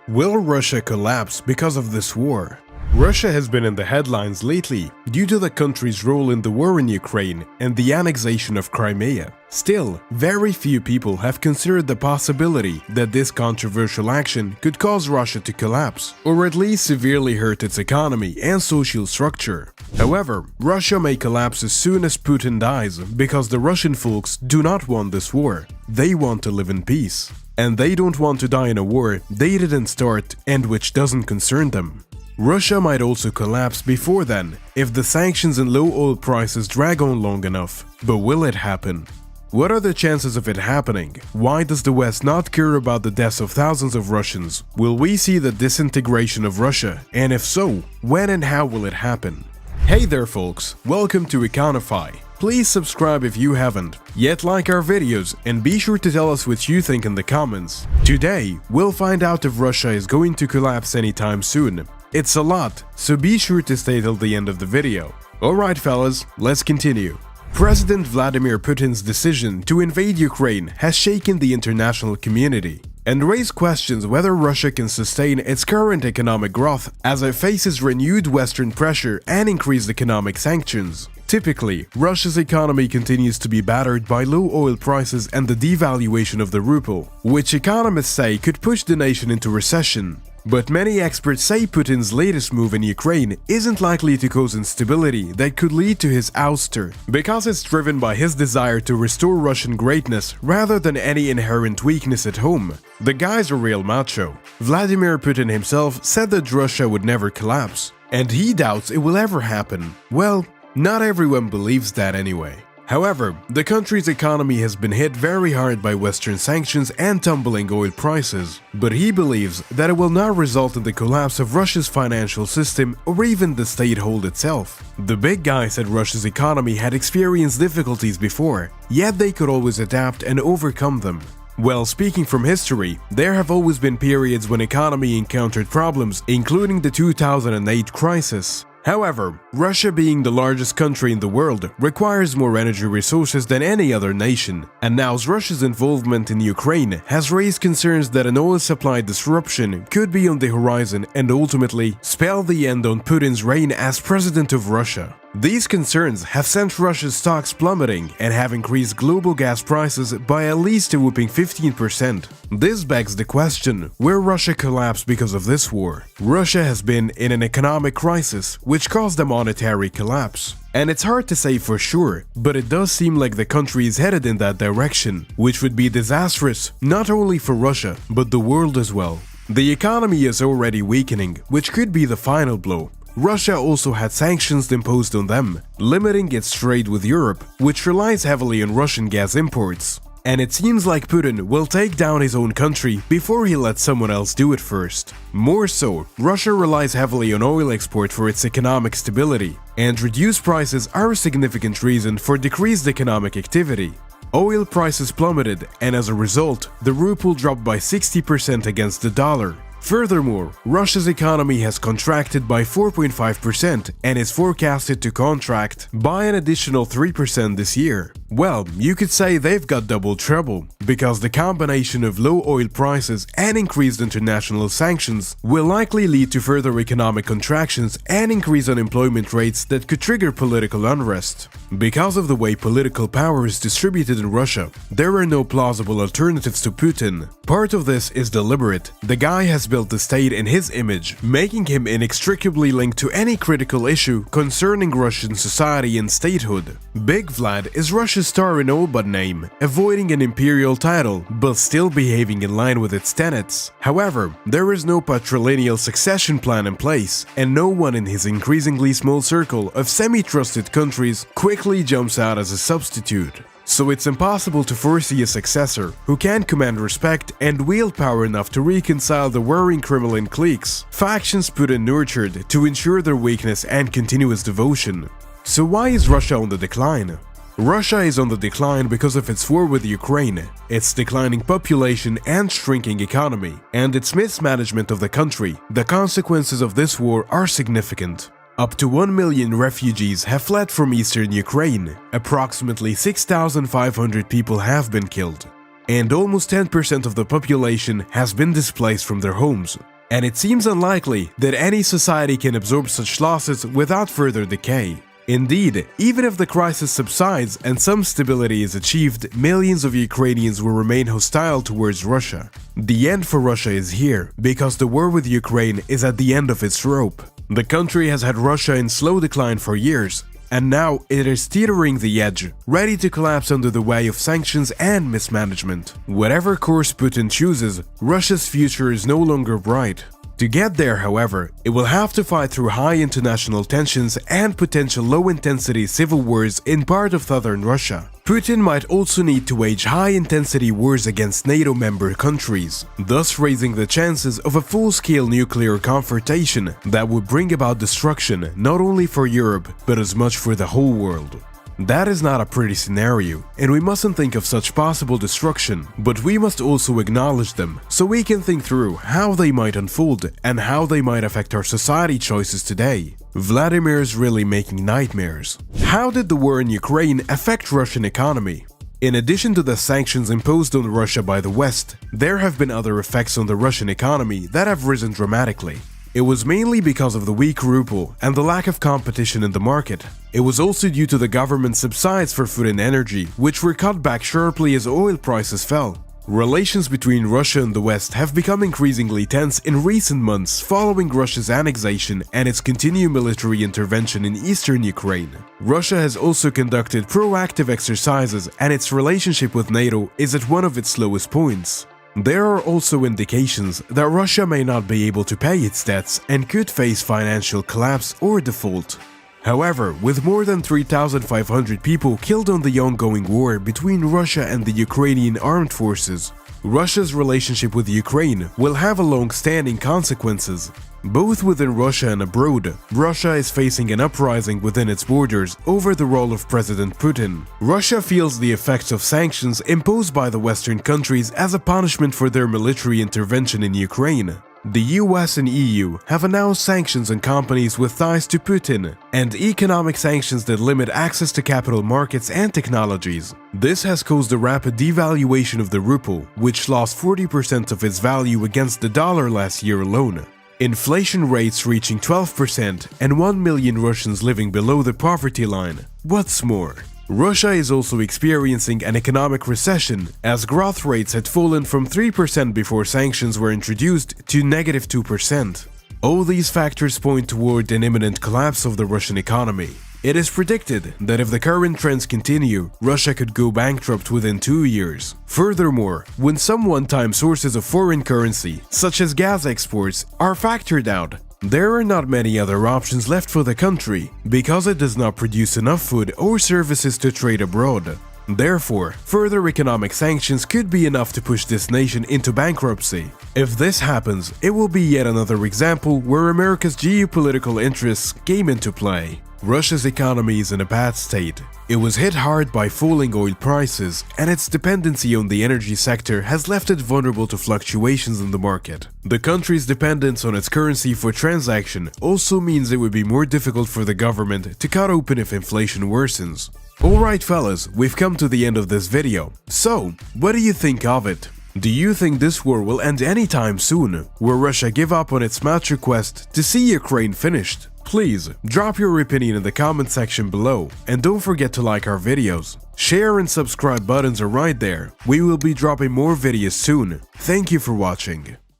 Will Russia collapse because of this war? Russia has been in the headlines lately due to the country's role in the war in Ukraine and the annexation of Crimea. Still, very few people have considered the possibility that this controversial action could cause Russia to collapse, or at least severely hurt its economy and social structure. However, Russia may collapse as soon as Putin dies because the Russian folks do not want this war. They want to live in peace. And they don't want to die in a war they didn't start and which doesn't concern them. Russia might also collapse before then, if the sanctions and low oil prices drag on long enough. But will it happen? What are the chances of it happening? Why does the West not care about the deaths of thousands of Russians? Will we see the disintegration of Russia? And if so, when and how will it happen? Hey there folks, welcome to Econify. Please subscribe if you haven't, yet like our videos and be sure to tell us what you think in the comments. Today, we'll find out if Russia is going to collapse anytime soon. It's a lot, so be sure to stay till the end of the video. Alright fellas, let's continue. President Vladimir Putin's decision to invade Ukraine has shaken the international community and raised questions whether Russia can sustain its current economic growth as it faces renewed Western pressure and increased economic sanctions. Typically, Russia's economy continues to be battered by low oil prices and the devaluation of the ruble, which economists say could push the nation into recession. But many experts say Putin's latest move in Ukraine isn't likely to cause instability that could lead to his ouster, because it's driven by his desire to restore Russian greatness rather than any inherent weakness at home. The guy's a real macho. Vladimir Putin himself said that Russia would never collapse, and he doubts it will ever happen. Well, not everyone believes that anyway. However, the country's economy has been hit very hard by Western sanctions and tumbling oil prices, but he believes that it will not result in the collapse of Russia's financial system or even the state-hold itself. The big guy said Russia's economy had experienced difficulties before, yet they could always adapt and overcome them. Well, speaking from history, there have always been periods when economy encountered problems, including the 2008 crisis. However, Russia being the largest country in the world requires more energy resources than any other nation, and now Russia's involvement in Ukraine has raised concerns that an oil supply disruption could be on the horizon and ultimately spell the end on Putin's reign as president of Russia. These concerns have sent Russia's stocks plummeting and have increased global gas prices by at least a whopping 15%. This begs the question, will Russia collapse because of this war? Russia has been in an economic crisis which caused a monetary collapse. And it's hard to say for sure, but it does seem like the country is headed in that direction, which would be disastrous not only for Russia, but the world as well. The economy is already weakening, which could be the final blow. Russia also had sanctions imposed on them, limiting its trade with Europe, which relies heavily on Russian gas imports. And it seems like Putin will take down his own country before he lets someone else do it first. More so, Russia relies heavily on oil export for its economic stability, and reduced prices are a significant reason for decreased economic activity. Oil prices plummeted, and as a result, the ruble dropped by 60% against the dollar. Furthermore, Russia's economy has contracted by 4.5% and is forecasted to contract by an additional 3% this year. Well, you could say they've got double trouble, because the combination of low oil prices and increased international sanctions will likely lead to further economic contractions and increased unemployment rates that could trigger political unrest. Because of the way political power is distributed in Russia, there are no plausible alternatives to Putin. Part of this is deliberate. The guy has built the state in his image, making him inextricably linked to any critical issue concerning Russian society and statehood. Big Vlad is Russia's star in all but name, avoiding an imperial title but still behaving in line with its tenets. However, there is no patrilineal succession plan in place, and no one in his increasingly small circle of semi-trusted countries quickly jumps out as a substitute. So it's impossible to foresee a successor who can command respect and wield power enough to reconcile the warring Kremlin cliques, factions Putin nurtured to ensure their weakness and continuous devotion. So why is Russia on the decline? Russia is on the decline because of its war with Ukraine, its declining population and shrinking economy, and its mismanagement of the country. The consequences of this war are significant. Up to 1 million refugees have fled from eastern Ukraine, approximately 6,500 people have been killed, and almost 10% of the population has been displaced from their homes. and it seems unlikely that any society can absorb such losses without further decay. Indeed, even if the crisis subsides and some stability is achieved, millions of Ukrainians will remain hostile towards Russia. The end for Russia is here, because the war with Ukraine is at the end of its rope. The country has had Russia in slow decline for years, and now it is teetering the edge, ready to collapse under the weight of sanctions and mismanagement. Whatever course Putin chooses, Russia's future is no longer bright. To get there, however, it will have to fight through high international tensions and potential low-intensity civil wars in part of southern Russia. Putin might also need to wage high-intensity wars against NATO member countries, thus raising the chances of a full-scale nuclear confrontation that would bring about destruction not only for Europe, but as much for the whole world. That is not a pretty scenario, and we mustn't think of such possible destruction, but we must also acknowledge them, so we can think through how they might unfold and how they might affect our society choices today. Vladimir's really making nightmares. How did the war in Ukraine affect Russian economy? In addition to the sanctions imposed on Russia by the West, there have been other effects on the Russian economy that have risen dramatically. It was mainly because of the weak ruble and the lack of competition in the market. It was also due to the government subsidies for food and energy, which were cut back sharply as oil prices fell. Relations between Russia and the West have become increasingly tense in recent months following Russia's annexation and its continued military intervention in eastern Ukraine. Russia has also conducted proactive exercises, and its relationship with NATO is at one of its lowest points. There are also indications that Russia may not be able to pay its debts and could face financial collapse or default. However, with more than 3,500 people killed on the ongoing war between Russia and the Ukrainian armed forces, Russia's relationship with Ukraine will have long-standing consequences. Both within Russia and abroad, Russia is facing an uprising within its borders over the role of President Putin. Russia feels the effects of sanctions imposed by the Western countries as a punishment for their military intervention in Ukraine. The US and EU have announced sanctions on companies with ties to Putin and economic sanctions that limit access to capital markets and technologies. This has caused a rapid devaluation of the ruble, which lost 40% of its value against the dollar last year alone. Inflation rates reaching 12% and 1 million Russians living below the poverty line. What's more, Russia is also experiencing an economic recession, as growth rates had fallen from 3% before sanctions were introduced to -2%. All these factors point toward an imminent collapse of the Russian economy. It is predicted that if the current trends continue, Russia could go bankrupt within 2 years. Furthermore, when some one-time sources of foreign currency, such as gas exports, are factored out, there are not many other options left for the country, because it does not produce enough food or services to trade abroad. Therefore, further economic sanctions could be enough to push this nation into bankruptcy. If this happens, it will be yet another example where America's geopolitical interests came into play. Russia's economy is in a bad state. It was hit hard by falling oil prices, and its dependency on the energy sector has left it vulnerable to fluctuations in the market. The country's dependence on its currency for transaction also means it would be more difficult for the government to cut open if inflation worsens. Alright fellas, we've come to the end of this video. So, what do you think of it? Do you think this war will end anytime soon? Will Russia give up on its match request to see Ukraine finished? Please, drop your opinion in the comment section below, and don't forget to like our videos. Share and subscribe buttons are right there. We will be dropping more videos soon. Thank you for watching.